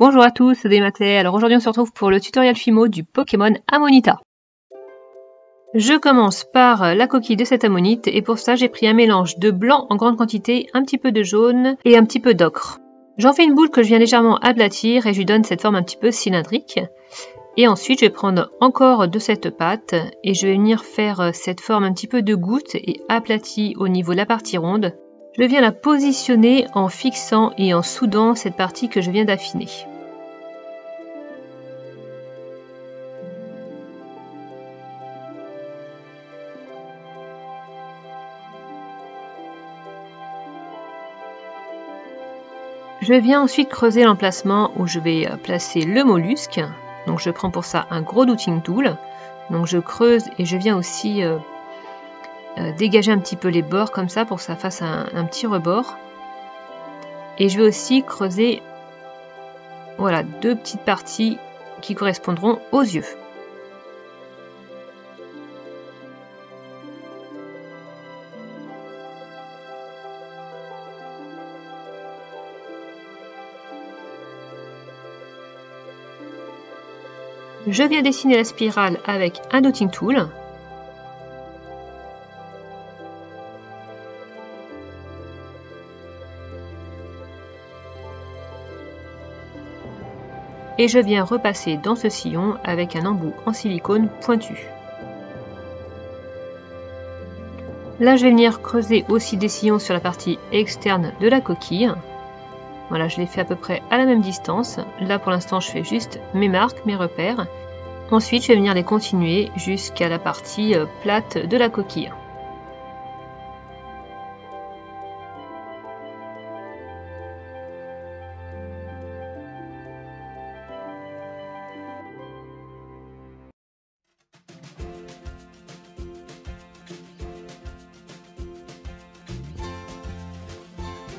Bonjour à tous, c'est Dématé. Alors aujourd'hui on se retrouve pour le tutoriel Fimo du Pokémon Amonita. Je commence par la coquille de cette ammonite et pour ça j'ai pris un mélange de blanc en grande quantité, un petit peu de jaune et un petit peu d'ocre. J'en fais une boule que je viens légèrement aplatir et je lui donne cette forme un petit peu cylindrique. Et ensuite je vais prendre encore de cette pâte et je vais venir faire cette forme un petit peu de goutte et aplatie au niveau de la partie ronde. Je viens la positionner en fixant et en soudant cette partie que je viens d'affiner. Je viens ensuite creuser l'emplacement où je vais placer le mollusque. Donc je prends pour ça un gros douting tool. Donc je creuse et je viens aussi dégager un petit peu les bords comme ça pour que ça fasse un petit rebord. Et je vais aussi creuser voilà, deux petites parties qui correspondront aux yeux. Je viens dessiner la spirale avec un dotting tool. Et je viens repasser dans ce sillon avec un embout en silicone pointu. Là, je vais venir creuser aussi des sillons sur la partie externe de la coquille. Voilà, je les fais à peu près à la même distance. Là, pour l'instant, je fais juste mes marques, mes repères. Ensuite, je vais venir les continuer jusqu'à la partie plate de la coquille.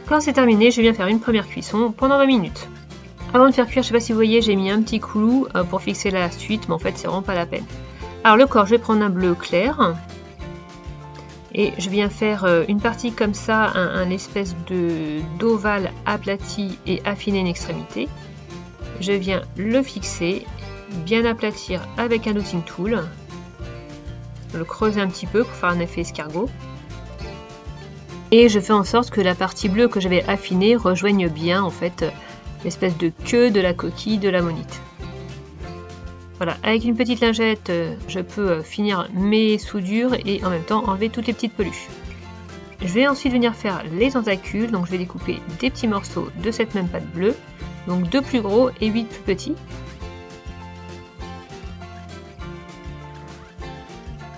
Quand c'est terminé, je viens faire une première cuisson pendant 20 minutes. Avant de faire cuire, je ne sais pas si vous voyez, j'ai mis un petit clou pour fixer la suite, mais en fait c'est vraiment pas la peine. Alors le corps, je vais prendre un bleu clair et je viens faire une partie comme ça, un espèce d'ovale aplati et affiné une extrémité. Je viens le fixer, bien aplatir avec un dotting tool, le creuser un petit peu pour faire un effet escargot. Et je fais en sorte que la partie bleue que j'avais affinée rejoigne bien en fait l'espèce de queue de la coquille de l'ammonite. Voilà, avec une petite lingette, je peux finir mes soudures et en même temps enlever toutes les petites peluches. Je vais ensuite venir faire les tentacules, donc je vais découper des petits morceaux de cette même pâte bleue, donc 2 plus gros et 8 plus petits.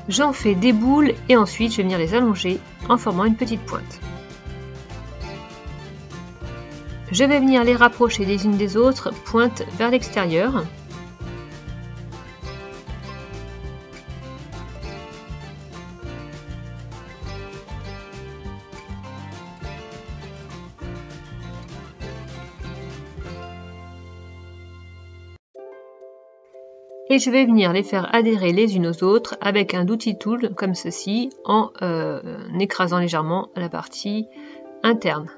J'en fais des boules et ensuite je vais venir les allonger en formant une petite pointe. Je vais venir les rapprocher les unes des autres, pointe vers l'extérieur. Et je vais venir les faire adhérer les unes aux autres avec un dotting tool comme ceci en écrasant légèrement la partie interne.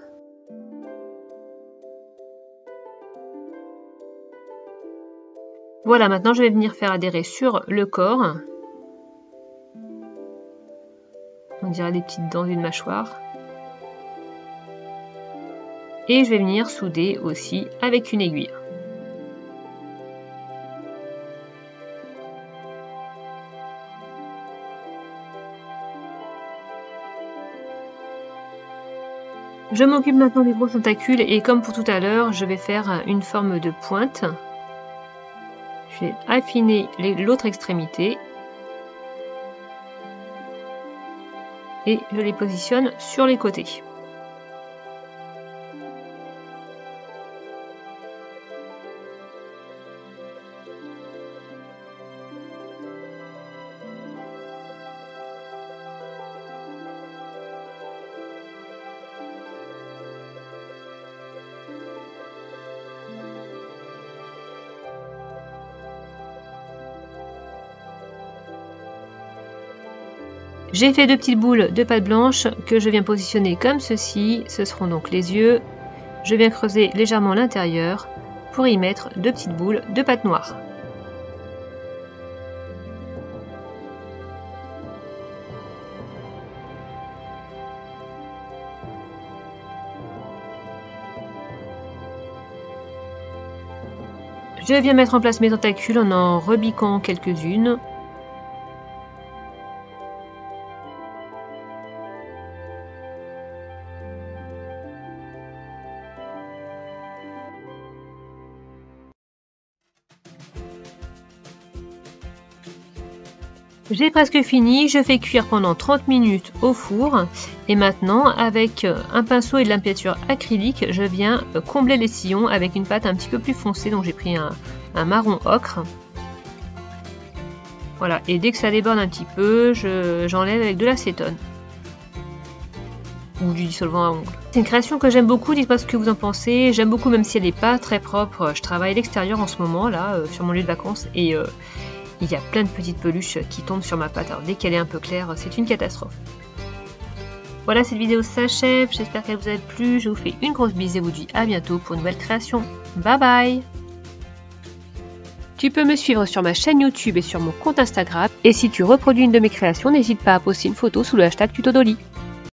Voilà, maintenant je vais venir faire adhérer sur le corps. On dirait des petites dents d'une mâchoire. Et je vais venir souder aussi avec une aiguille. Je m'occupe maintenant des gros tentacules et comme pour tout à l'heure, je vais faire une forme de pointe. Je vais affiner l'autre extrémité et je les positionne sur les côtés. J'ai fait 2 petites boules de pâte blanche que je viens positionner comme ceci. Ce seront donc les yeux. Je viens creuser légèrement l'intérieur pour y mettre 2 petites boules de pâte noire. Je viens mettre en place mes tentacules en rebiquant quelques-unes. J'ai presque fini, je fais cuire pendant 30 minutes au four et maintenant avec un pinceau et de la peinture acrylique, je viens combler les sillons avec une pâte un petit peu plus foncée, donc j'ai pris un marron ocre. Voilà, et dès que ça déborde un petit peu, j'enlève avec de l'acétone ou du dissolvant à ongles. C'est une création que j'aime beaucoup, dites-moi ce que vous en pensez. J'aime beaucoup même si elle n'est pas très propre. Je travaille à l'extérieur en ce moment là, sur mon lieu de vacances et il y a plein de petites peluches qui tombent sur ma pâte. Alors dès qu'elle est un peu claire, c'est une catastrophe. Voilà, cette vidéo s'achève. J'espère qu'elle vous a plu. Je vous fais une grosse bise et vous dis à bientôt pour une nouvelle création. Bye bye! Tu peux me suivre sur ma chaîne YouTube et sur mon compte Instagram. Et si tu reproduis une de mes créations, n'hésite pas à poster une photo sous le hashtag TutoDolly.